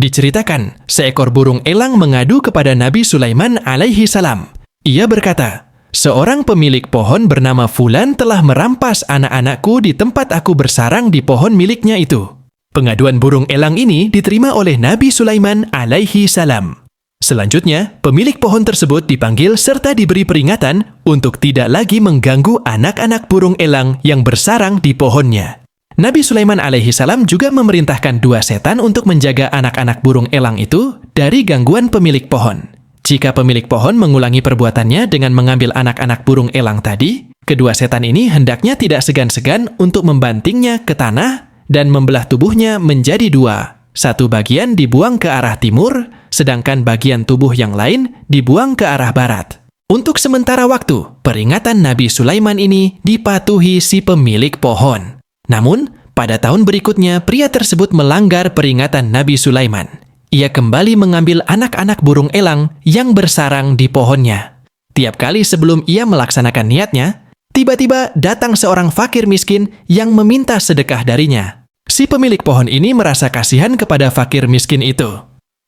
Diceritakan, seekor burung elang mengadu kepada Nabi Sulaiman alaihi salam. Ia berkata, "Seorang pemilik pohon bernama Fulan telah merampas anak-anakku di tempat aku bersarang di pohon miliknya itu." Pengaduan burung elang ini diterima oleh Nabi Sulaiman alaihi salam. Selanjutnya, pemilik pohon tersebut dipanggil serta diberi peringatan untuk tidak lagi mengganggu anak-anak burung elang yang bersarang di pohonnya. Nabi Sulaiman alaihi salam juga memerintahkan 2 setan untuk menjaga anak-anak burung elang itu dari gangguan pemilik pohon. Jika pemilik pohon mengulangi perbuatannya dengan mengambil anak-anak burung elang tadi, kedua setan ini hendaknya tidak segan-segan untuk membantingnya ke tanah dan membelah tubuhnya menjadi 2. Satu bagian dibuang ke arah timur, sedangkan bagian tubuh yang lain dibuang ke arah barat. Untuk sementara waktu, peringatan Nabi Sulaiman ini dipatuhi si pemilik pohon. Namun, pada tahun berikutnya pria tersebut melanggar peringatan Nabi Sulaiman. Ia kembali mengambil anak-anak burung elang yang bersarang di pohonnya. Tiap kali sebelum ia melaksanakan niatnya, tiba-tiba datang seorang fakir miskin yang meminta sedekah darinya. Si pemilik pohon ini merasa kasihan kepada fakir miskin itu.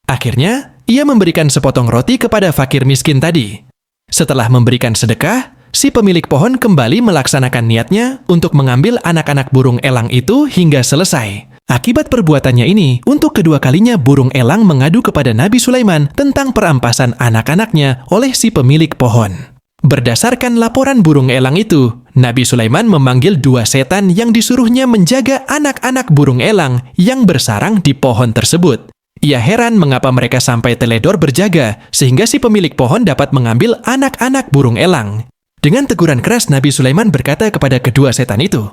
Akhirnya, ia memberikan sepotong roti kepada fakir miskin tadi. Setelah memberikan sedekah, si pemilik pohon kembali melaksanakan niatnya untuk mengambil anak-anak burung elang itu hingga selesai. Akibat perbuatannya ini, untuk kedua kalinya burung elang mengadu kepada Nabi Sulaiman tentang perampasan anak-anaknya oleh si pemilik pohon. Berdasarkan laporan burung elang itu, Nabi Sulaiman memanggil 2 setan yang disuruhnya menjaga anak-anak burung elang yang bersarang di pohon tersebut. Ia heran mengapa mereka sampai teledor berjaga, sehingga si pemilik pohon dapat mengambil anak-anak burung elang. Dengan teguran keras, Nabi Sulaiman berkata kepada kedua setan itu,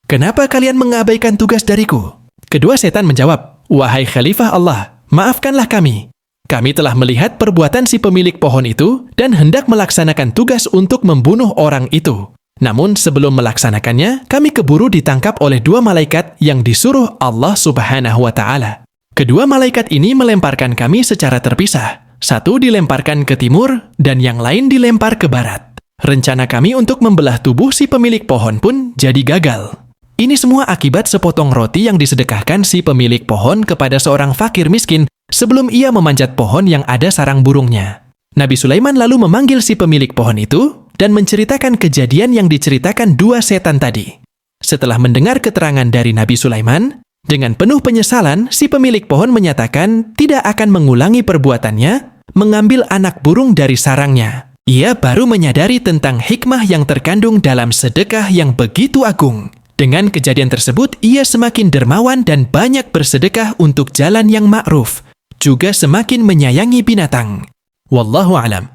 "Kenapa kalian mengabaikan tugas dariku?" Kedua setan menjawab, "Wahai Khalifah Allah, maafkanlah kami. Kami telah melihat perbuatan si pemilik pohon itu dan hendak melaksanakan tugas untuk membunuh orang itu. Namun sebelum melaksanakannya, kami keburu ditangkap oleh 2 malaikat yang disuruh Allah Subhanahu wa Ta'ala. Kedua malaikat ini melemparkan kami secara terpisah. Satu dilemparkan ke timur dan yang lain dilempar ke barat. Rencana kami untuk membelah tubuh si pemilik pohon pun jadi gagal." Ini semua akibat sepotong roti yang disedekahkan si pemilik pohon kepada seorang fakir miskin sebelum ia memanjat pohon yang ada sarang burungnya. Nabi Sulaiman lalu memanggil si pemilik pohon itu dan menceritakan kejadian yang diceritakan 2 setan tadi. Setelah mendengar keterangan dari Nabi Sulaiman, dengan penuh penyesalan, si pemilik pohon menyatakan tidak akan mengulangi perbuatannya mengambil anak burung dari sarangnya. Ia baru menyadari tentang hikmah yang terkandung dalam sedekah yang begitu agung. Dengan kejadian tersebut, ia semakin dermawan dan banyak bersedekah untuk jalan yang ma'ruf, juga semakin menyayangi binatang. Wallahu a'lam.